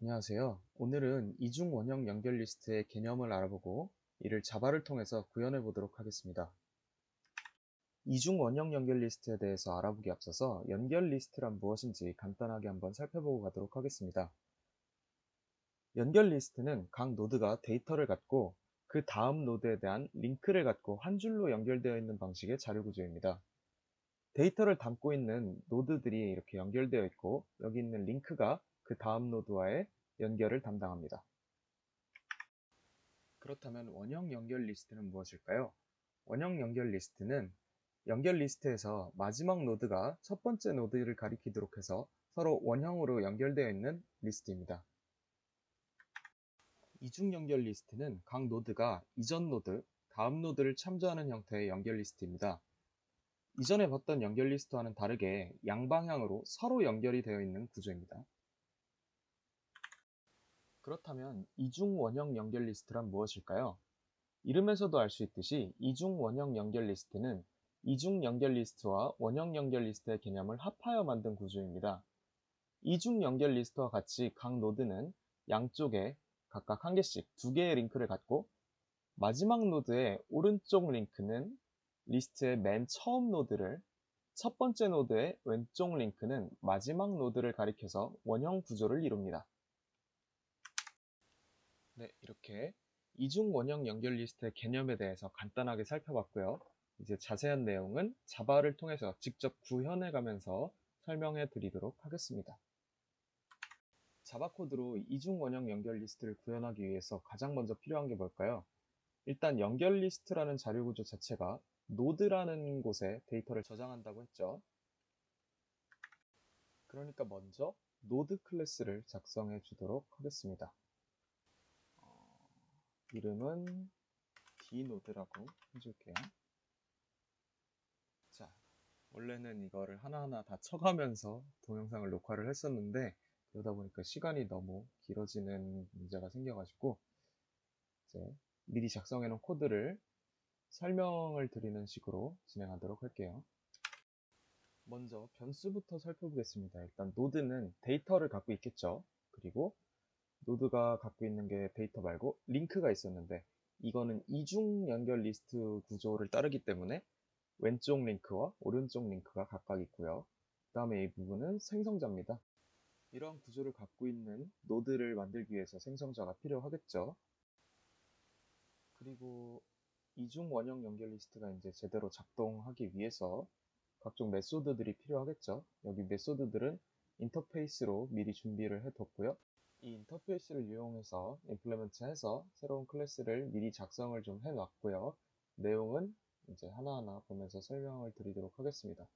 안녕하세요. 오늘은 이중 원형 연결 리스트의 개념을 알아보고 이를 자바를 통해서 구현해 보도록 하겠습니다. 이중 원형 연결 리스트에 대해서 알아보기 앞서서 연결 리스트란 무엇인지 간단하게 한번 살펴보고 가도록 하겠습니다. 연결 리스트는 각 노드가 데이터를 갖고 그 다음 노드에 대한 링크를 갖고 한 줄로 연결되어 있는 방식의 자료 구조입니다. 데이터를 담고 있는 노드들이 이렇게 연결되어 있고 여기 있는 링크가 그 다음 노드와의 연결을 담당합니다. 그렇다면 원형 연결 리스트는 무엇일까요? 원형 연결 리스트는 연결 리스트에서 마지막 노드가 첫 번째 노드를 가리키도록 해서 서로 원형으로 연결되어 있는 리스트입니다. 이중 연결 리스트는 각 노드가 이전 노드, 다음 노드를 참조하는 형태의 연결 리스트입니다. 이전에 봤던 연결 리스트와는 다르게 양방향으로 서로 연결이 되어 있는 구조입니다. 그렇다면 이중 원형 연결 리스트란 무엇일까요? 이름에서도 알 수 있듯이 이중 원형 연결 리스트는 이중 연결 리스트와 원형 연결 리스트의 개념을 합하여 만든 구조입니다. 이중 연결 리스트와 같이 각 노드는 양쪽에 각각 한 개씩 두 개의 링크를 갖고 마지막 노드의 오른쪽 링크는 리스트의 맨 처음 노드를, 첫 번째 노드의 왼쪽 링크는 마지막 노드를 가리켜서 원형 구조를 이룹니다. 네, 이렇게 이중 원형 연결 리스트의 개념에 대해서 간단하게 살펴봤고요. 이제 자세한 내용은 자바를 통해서 직접 구현해 가면서 설명해 드리도록 하겠습니다. 자바 코드로 이중 원형 연결 리스트를 구현하기 위해서 가장 먼저 필요한 게 뭘까요? 일단 연결 리스트라는 자료 구조 자체가 노드라는 곳에 데이터를 저장한다고 했죠. 그러니까 먼저 노드 클래스를 작성해 주도록 하겠습니다. 이름은 dnode라고 해줄게요. 자, 원래는 이거를 하나하나 다 쳐가면서 동영상을 녹화를 했었는데 그러다 보니까 시간이 너무 길어지는 문제가 생겨가지고 이제 미리 작성해 놓은 코드를 설명을 드리는 식으로 진행하도록 할게요. 먼저 변수부터 살펴보겠습니다. 일단 노드는 데이터를 갖고 있겠죠. 그리고 노드가 갖고 있는 게 데이터 말고 링크가 있었는데 이거는 이중 연결 리스트 구조를 따르기 때문에 왼쪽 링크와 오른쪽 링크가 각각 있고요. 그 다음에 이 부분은 생성자입니다. 이러한 구조를 갖고 있는 노드를 만들기 위해서 생성자가 필요하겠죠. 그리고 이중 원형 연결 리스트가 이제 제대로 작동하기 위해서 각종 메소드들이 필요하겠죠. 여기 메소드들은 인터페이스로 미리 준비를 해뒀고요. 이 인터페이스를 이용해서 임플리먼트해서 새로운 클래스를 미리 작성을 좀 해놨고요. 내용은 이제 하나하나 보면서 설명을 드리도록 하겠습니다.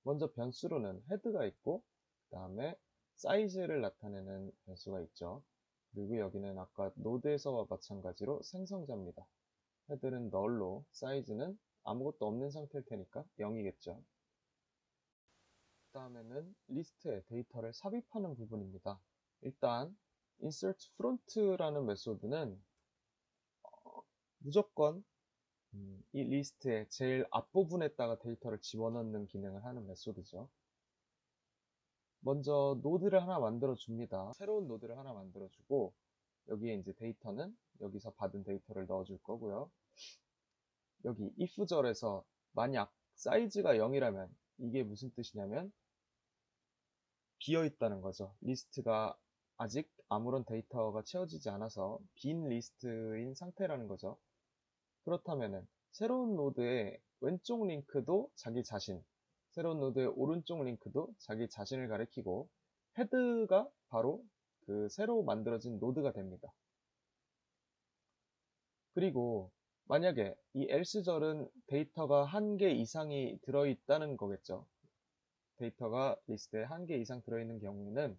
먼저 변수로는 헤드가 있고 그 다음에 사이즈를 나타내는 변수가 있죠. 그리고 여기는 아까 노드에서와 마찬가지로 생성자입니다. 헤드는 널로 사이즈는 아무것도 없는 상태일 테니까 0이겠죠. 그 다음에는 리스트에 데이터를 삽입하는 부분입니다. 일단 insert front라는 메소드는 무조건 이 리스트의 제일 앞부분에다가 데이터를 집어넣는 기능을 하는 메소드죠. 먼저 노드를 하나 만들어 줍니다. 새로운 노드를 하나 만들어 주고 여기에 이제 데이터는 여기서 받은 데이터를 넣어 줄 거고요. 여기 if절에서 만약 사이즈가 0이라면 이게 무슨 뜻이냐면 비어 있다는 거죠. 리스트가 아직 아무런 데이터가 채워지지 않아서 빈 리스트인 상태라는 거죠. 그렇다면은 새로운 노드의 왼쪽 링크도 자기 자신, 새로운 노드의 오른쪽 링크도 자기 자신을 가리키고 헤드가 바로 그 새로 만들어진 노드가 됩니다. 그리고 만약에 이 else절은 데이터가 한 개 이상이 들어있다는 거겠죠. 데이터가 리스트에 한 개 이상 들어있는 경우에는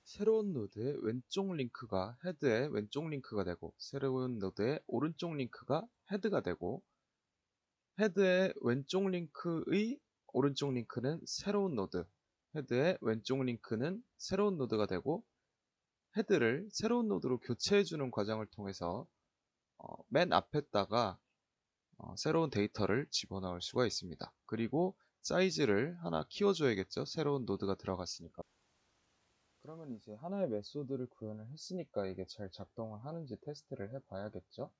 새로운 노드의 왼쪽 링크가 헤드의 왼쪽 링크가 되고 새로운 노드의 오른쪽 링크가 헤드가 되고 헤드의 왼쪽 링크의 오른쪽 링크는 새로운 노드, 헤드의 왼쪽 링크는 새로운 노드가 되고 헤드를 새로운 노드로 교체해주는 과정을 통해서 맨 앞에다가 새로운 데이터를 집어넣을 수가 있습니다. 그리고 사이즈를 하나 키워줘야겠죠. 새로운 노드가 들어갔으니까. 그러면 이제 하나의 메소드를 구현을 했으니까 이게 잘 작동을 하는지 테스트를 해봐야겠죠?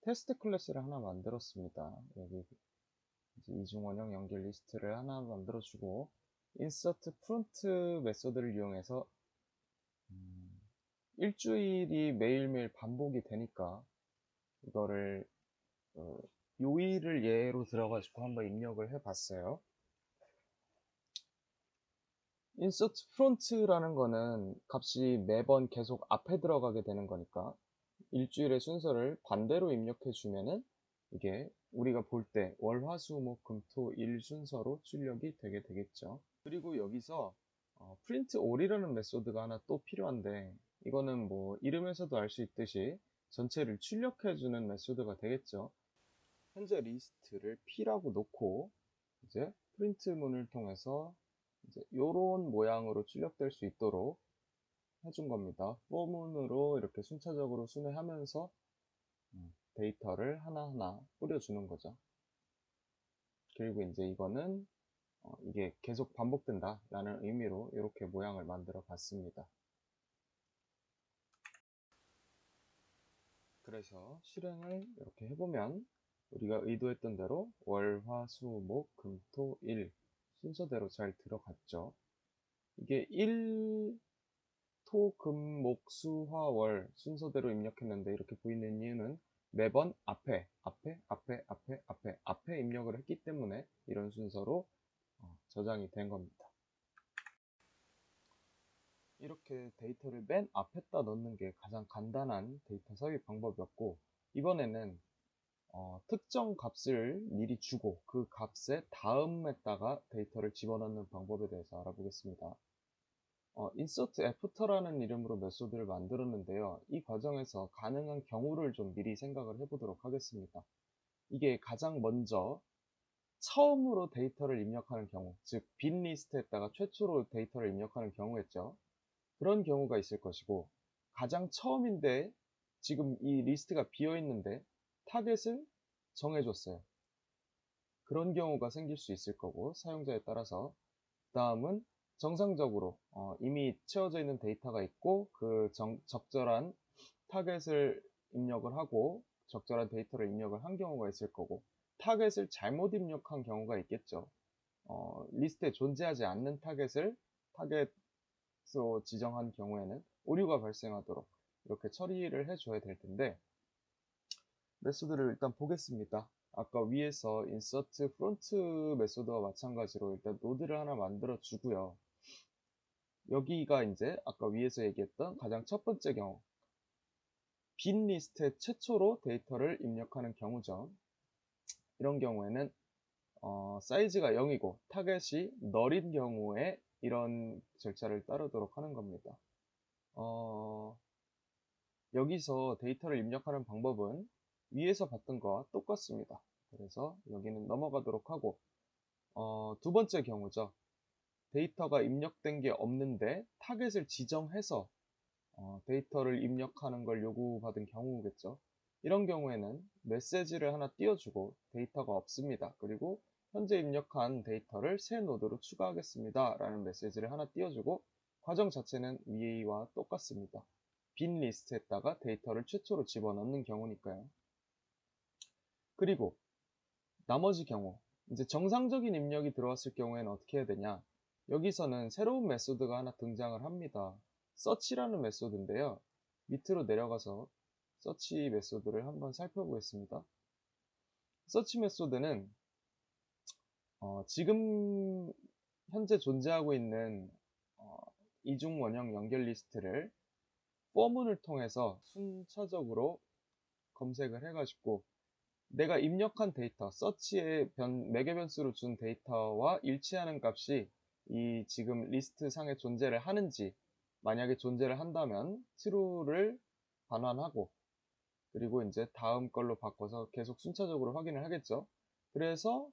테스트 클래스를 하나 만들었습니다. 여기 이제 이중 원형 연결 리스트를 하나 만들어주고 insert front 메소드를 이용해서 일주일이 매일매일 반복이 되니까 이거를 요일을 예로 들어가지고 한번 입력을 해봤어요. insert front라는 거는 값이 매번 계속 앞에 들어가게 되는 거니까 일주일의 순서를 반대로 입력해 주면은 이게 우리가 볼 때 월, 화, 수, 목, 금, 토, 일 순서로 출력이 되게 되겠죠. 그리고 여기서 print all이라는 메소드가 하나 또 필요한데 이거는 뭐 이름에서도 알 수 있듯이 전체를 출력해 주는 메소드가 되겠죠. 현재 리스트를 P라고 놓고 이제 프린트 문을 통해서 이제 요런 모양으로 출력될 수 있도록 해준 겁니다. 포문으로 이렇게 순차적으로 순회하면서 데이터를 하나하나 뿌려주는 거죠. 그리고 이제 이거는 이게 계속 반복된다 라는 의미로 이렇게 모양을 만들어 봤습니다. 그래서 실행을 이렇게 해보면 우리가 의도했던 대로 월, 화, 수, 목, 금, 토, 일 순서대로 잘 들어갔죠. 이게 1, 토, 금, 목, 수, 화, 월 순서대로 입력했는데 이렇게 보이는 이유는 매번 앞에 입력을 했기 때문에 이런 순서로 저장이 된 겁니다. 이렇게 데이터를 맨 앞에다 넣는 게 가장 간단한 데이터 삽입 방법이었고 이번에는 특정 값을 미리 주고 그 값의 다음에다가 데이터를 집어넣는 방법에 대해서 알아보겠습니다. insert after라는 이름으로 메소드를 만들었는데요. 이 과정에서 가능한 경우를 좀 미리 생각을 해보도록 하겠습니다. 이게 가장 먼저 처음으로 데이터를 입력하는 경우, 즉 빈 리스트에다가 최초로 데이터를 입력하는 경우였죠. 그런 경우가 있을 것이고 가장 처음인데 지금 이 리스트가 비어 있는데 타겟을 정해줬어요. 그런 경우가 생길 수 있을 거고 사용자에 따라서 다음은 정상적으로 이미 채워져 있는 데이터가 있고 그 적절한 타겟을 입력을 하고 적절한 데이터를 입력을 한 경우가 있을 거고 타겟을 잘못 입력한 경우가 있겠죠. 리스트에 존재하지 않는 타겟을 타겟으로 지정한 경우에는 오류가 발생하도록 이렇게 처리를 해줘야 될 텐데 메소드를 일단 보겠습니다. 아까 위에서 insert front 메소드와 마찬가지로 일단 노드를 하나 만들어 주고요. 여기가 이제 아까 위에서 얘기했던 가장 첫 번째 경우 빈 리스트에 최초로 데이터를 입력하는 경우죠. 이런 경우에는 사이즈가 0이고 타겟이 널인 경우에 이런 절차를 따르도록 하는 겁니다. 여기서 데이터를 입력하는 방법은 위에서 봤던 거와 똑같습니다. 그래서 여기는 넘어가도록 하고 두 번째 경우죠. 데이터가 입력된 게 없는데 타겟을 지정해서 데이터를 입력하는 걸 요구받은 경우겠죠. 이런 경우에는 메시지를 하나 띄워주고 데이터가 없습니다. 그리고 현재 입력한 데이터를 새 노드로 추가하겠습니다. 라는 메시지를 하나 띄워주고 과정 자체는 위와 똑같습니다. 빈 리스트에다가 데이터를 최초로 집어넣는 경우니까요. 그리고 나머지 경우 이제 정상적인 입력이 들어왔을 경우에는 어떻게 해야 되냐 여기서는 새로운 메소드가 하나 등장을 합니다. search라는 메소드인데요. 밑으로 내려가서 search 메소드를 한번 살펴보겠습니다. search 메소드는 지금 현재 존재하고 있는 이중 원형 연결 리스트를 포문을 통해서 순차적으로 검색을 해가지고 내가 입력한 데이터, search에 매개 변수로 준 데이터와 일치하는 값이 이 지금 리스트 상에 존재를 하는지 만약에 존재를 한다면 true를 반환하고 그리고 이제 다음 걸로 바꿔서 계속 순차적으로 확인을 하겠죠. 그래서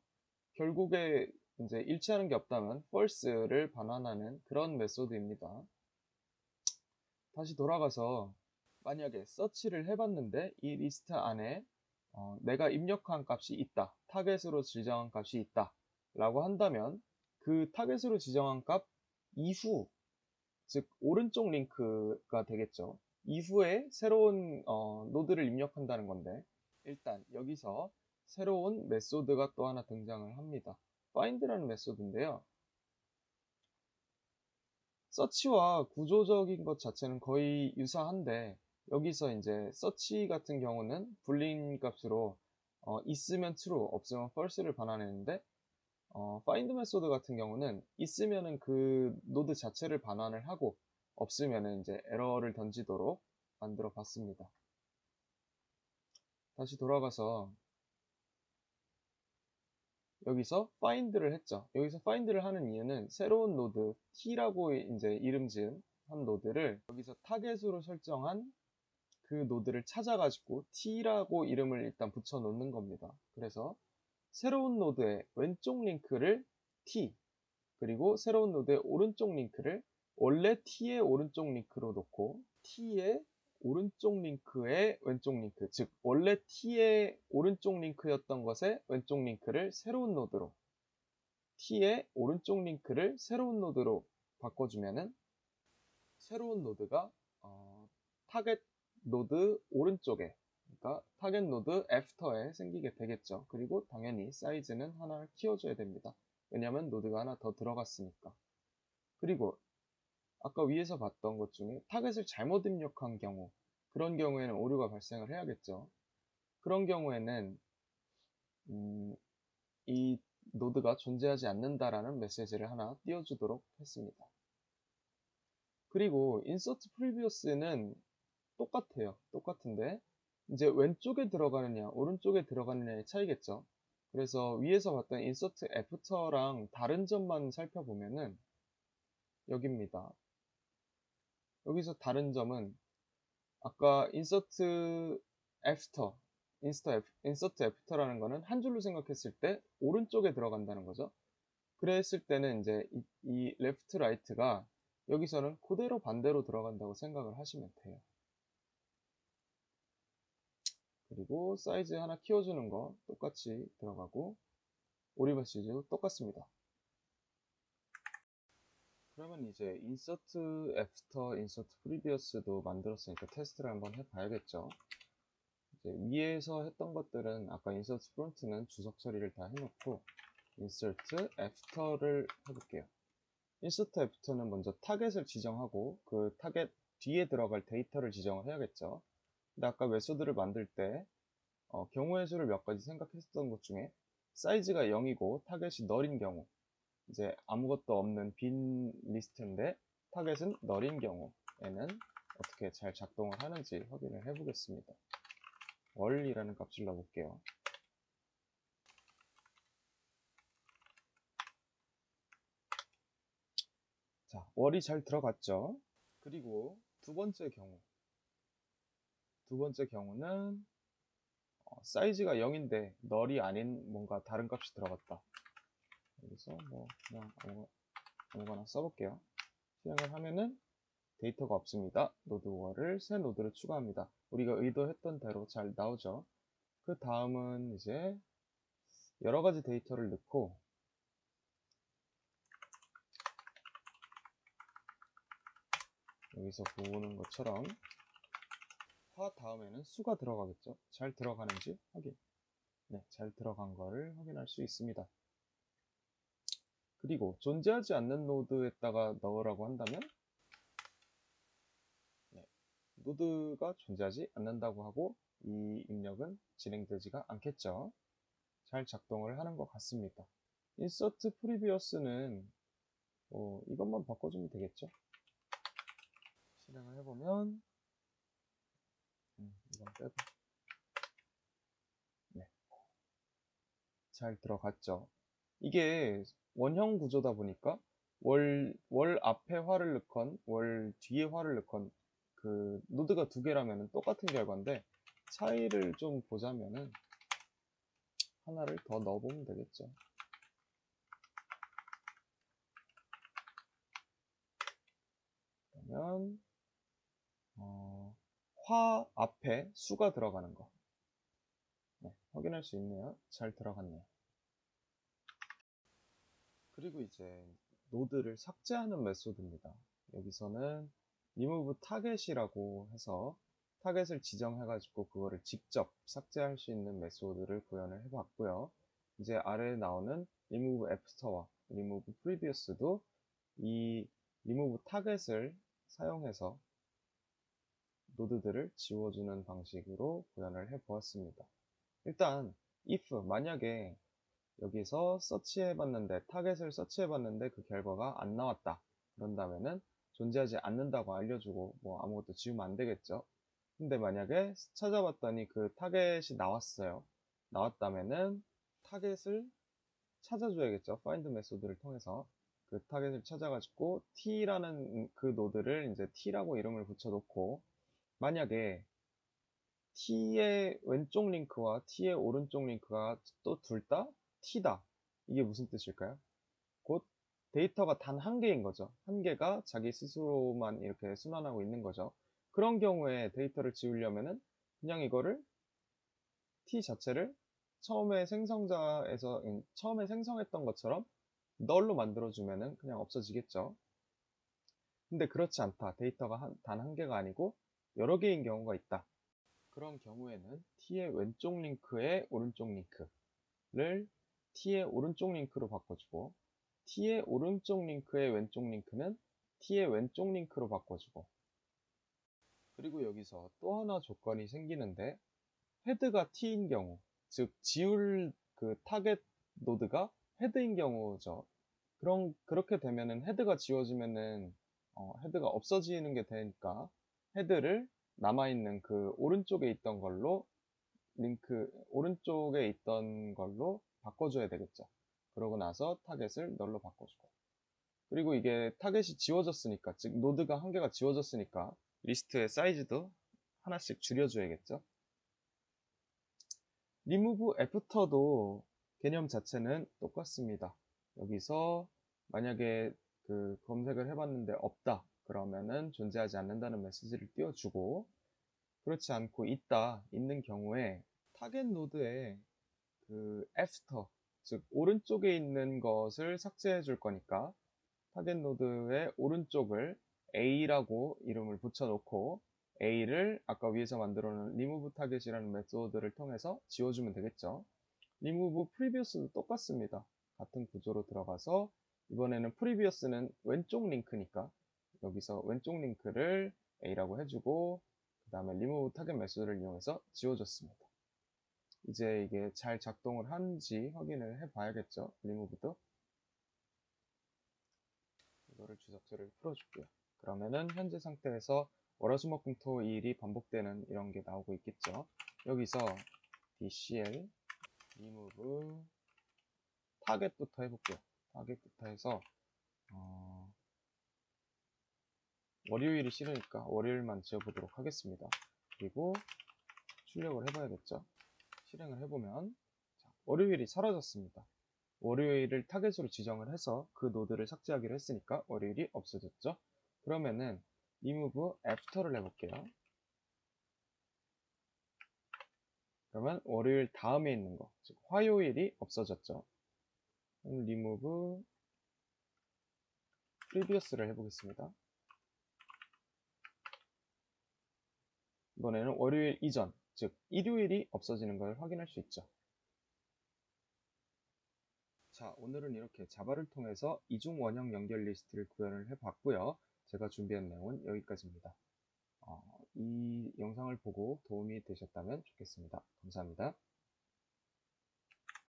결국에 이제 일치하는 게 없다면 false를 반환하는 그런 메소드입니다. 다시 돌아가서 만약에 search를 해봤는데 이 리스트 안에 내가 입력한 값이 있다. 타겟으로 지정한 값이 있다. 라고 한다면 그 타겟으로 지정한 값 이후 즉 오른쪽 링크가 되겠죠. 이후에 새로운 노드를 입력한다는 건데, 일단 여기서 새로운 메소드가 또 하나 등장을 합니다. find라는 메소드인데요. 서치와 구조적인 것 자체는 거의 유사한데, 여기서 이제 서치 같은 경우는 불린 값으로 있으면 true, 없으면 false를 반환했는데, find 메소드 같은 경우는 있으면은 그 노드 자체를 반환을 하고, 없으면은 이제 에러를 던지도록 만들어 봤습니다. 다시 돌아가서 여기서 find를 했죠. 여기서 find를 하는 이유는 새로운 노드 t라고 이제 이름 지은 한 노드를 여기서 타겟으로 설정한 그 노드를 찾아가지고 t라고 이름을 일단 붙여 놓는 겁니다. 그래서 새로운 노드의 왼쪽 링크를 t, 그리고 새로운 노드의 오른쪽 링크를 원래 t의 오른쪽 링크로 놓고 t의 오른쪽 링크의 왼쪽 링크, 즉 원래 t의 오른쪽 링크였던 것의 왼쪽 링크를 새로운 노드로, t의 오른쪽 링크를 새로운 노드로 바꿔주면은 새로운 노드가 타겟 노드 오른쪽에, 그러니까 타겟 노드 애프터에 생기게 되겠죠. 그리고 당연히 사이즈는 하나를 키워줘야 됩니다. 왜냐하면 노드가 하나 더 들어갔으니까. 그리고 아까 위에서 봤던 것 중에 타겟을 잘못 입력한 경우, 그런 경우에는 오류가 발생을 해야겠죠. 그런 경우에는 이 노드가 존재하지 않는다라는 메시지를 하나 띄워주도록 했습니다. 그리고 insert previous는 똑같아요. 똑같은데 이제 왼쪽에 들어가느냐 오른쪽에 들어가느냐의 차이겠죠. 그래서 위에서 봤던 insert after랑 다른 점만 살펴보면은 여기입니다. 여기서 다른 점은 아까 insert after라는 거는 한 줄로 생각했을 때 오른쪽에 들어간다는 거죠. 그랬을 때는 이제 이 left, right가 여기서는 그대로 반대로 들어간다고 생각을 하시면 돼요. 그리고 사이즈 하나 키워주는 거 똑같이 들어가고 오리버시즈도 똑같습니다. 그러면 이제 insert after, insert previously 만들었으니까 테스트를 한번 해봐야겠죠. 이제 위에서 했던 것들은 아까 insert front는 주석 처리를 다 해놓고 insert after를 해볼게요. insert after는 먼저 타겟을 지정하고 그 타겟 뒤에 들어갈 데이터를 지정을 해야겠죠. 근데 아까 메소드를 만들 때 경우의 수를 몇 가지 생각했던 것 중에 사이즈가 0이고 타겟이 널인 경우, 이제 아무것도 없는 빈 리스트인데 타겟은 널인 경우에는 어떻게 잘 작동을 하는지 확인을 해 보겠습니다. 월이라는 값을 넣어볼게요. 자, 월이 잘 들어갔죠. 그리고 두 번째 경우는 사이즈가 0인데 널이 아닌 뭔가 다른 값이 들어갔다. 여기서 뭐 그냥 아무거나 써볼게요. 실행을 하면은 데이터가 없습니다. 노드 월을 새 노드를 추가합니다. 우리가 의도했던 대로 잘 나오죠. 그 다음은 이제 여러 가지 데이터를 넣고 여기서 보는 것처럼 화 다음에는 수가 들어가겠죠. 잘 들어가는지 확인. 네, 잘 들어간 거를 확인할 수 있습니다. 그리고 존재하지 않는 노드에다가 넣으라고 한다면 네, 노드가 존재하지 않는다고 하고 이 입력은 진행되지가 않겠죠. 잘 작동을 하는 것 같습니다. insert previous는 이것만 바꿔주면 되겠죠. 실행을 해보면 이건 빼고 네, 잘 들어갔죠. 이게 원형 구조다 보니까 월 앞에 화를 넣건 월 뒤에 화를 넣건 그 노드가 두 개라면 똑같은 결과인데 차이를 좀 보자면은 하나를 더 넣어보면 되겠죠. 그러면 화 앞에 수가 들어가는 거 네, 확인할 수 있네요. 잘 들어갔네요. 그리고 이제 노드를 삭제하는 메소드입니다. 여기서는 remove target이라고 해서 타겟을 지정해가지고 그거를 직접 삭제할 수 있는 메소드를 구현을 해봤고요. 이제 아래에 나오는 remove after와 remove previous도 이 remove target을 사용해서 노드들을 지워주는 방식으로 구현을 해보았습니다. 일단 if 만약에 여기서 서치해봤는데 타겟을 서치해봤는데 그 결과가 안 나왔다. 그런다면은 존재하지 않는다고 알려주고 뭐 아무것도 지우면 안 되겠죠. 근데 만약에 찾아봤더니 그 타겟이 나왔어요. 나왔다면은 타겟을 찾아줘야겠죠. find 메소드를 통해서 그 타겟을 찾아가지고 t라는 그 노드를 이제 t라고 이름을 붙여놓고 만약에 t의 왼쪽 링크와 t의 오른쪽 링크가 또 둘 다 t다. 이게 무슨 뜻일까요? 곧 데이터가 단 한 개인 거죠. 한 개가 자기 스스로만 이렇게 순환하고 있는 거죠. 그런 경우에 데이터를 지우려면은 그냥 이거를 t 자체를 처음에 생성했던 것처럼 널로 만들어주면은 그냥 없어지겠죠. 근데 그렇지 않다. 데이터가 단 한 개가 아니고 여러 개인 경우가 있다. 그런 경우에는 t의 왼쪽 링크의 오른쪽 링크를 t의 오른쪽 링크로 바꿔주고 t의 오른쪽 링크의 왼쪽 링크는 t의 왼쪽 링크로 바꿔주고 그리고 여기서 또 하나 조건이 생기는데 헤드가 t인 경우 즉 지울 그 타겟 노드가 헤드인 경우죠. 그렇게 되면은 헤드가 지워지면은 헤드가 없어지는 게 되니까 헤드를 남아있는 그 오른쪽에 있던 걸로 오른쪽에 있던 걸로 바꿔줘야 되겠죠. 그러고 나서 타겟을 널로 바꿔주고 그리고 이게 타겟이 지워졌으니까 즉 노드가 한 개가 지워졌으니까 리스트의 사이즈도 하나씩 줄여줘야겠죠. remove after도 개념 자체는 똑같습니다. 여기서 만약에 그 검색을 해봤는데 없다 그러면은 존재하지 않는다는 메시지를 띄워주고 그렇지 않고 있는 경우에 타겟 노드에 그 after 즉 오른쪽에 있는 것을 삭제해 줄 거니까 타겟 노드의 오른쪽을 A라고 이름을 붙여놓고 A를 아까 위에서 만들어 놓은 remove target이라는 메소드를 통해서 지워주면 되겠죠. remove previously 똑같습니다. 같은 구조로 들어가서 이번에는 previous는 왼쪽 링크니까 여기서 왼쪽 링크를 A라고 해주고 그 다음에 remove target 메소드를 이용해서 지워줬습니다. 이제 이게 잘 작동을 하는지 확인을 해 봐야겠죠. remove도. 이거를 주석처를 풀어줄게요. 그러면은 현재 상태에서 월화수목금토 2일이 반복되는 이런 게 나오고 있겠죠. 여기서 DCL remove 타겟부터 해볼게요. 타겟부터 해서 월요일이 싫으니까 월요일만 지어보도록 하겠습니다. 그리고 출력을 해봐야겠죠. 실행을 해보면 자, 월요일이 사라졌습니다. 월요일을 타겟으로 지정을 해서 그 노드를 삭제하기로 했으니까 월요일이 없어졌죠. 그러면은 remove after를 해볼게요. 그러면 월요일 다음에 있는 거, 즉 화요일이 없어졌죠. remove previous를 해보겠습니다. 이번에는 월요일 이전, 즉 일요일이 없어지는 걸 확인할 수 있죠. 자, 오늘은 이렇게 자바를 통해서 이중 원형 연결 리스트를 구현을 해봤고요. 제가 준비한 내용은 여기까지입니다. 이 영상을 보고 도움이 되셨다면 좋겠습니다. 감사합니다.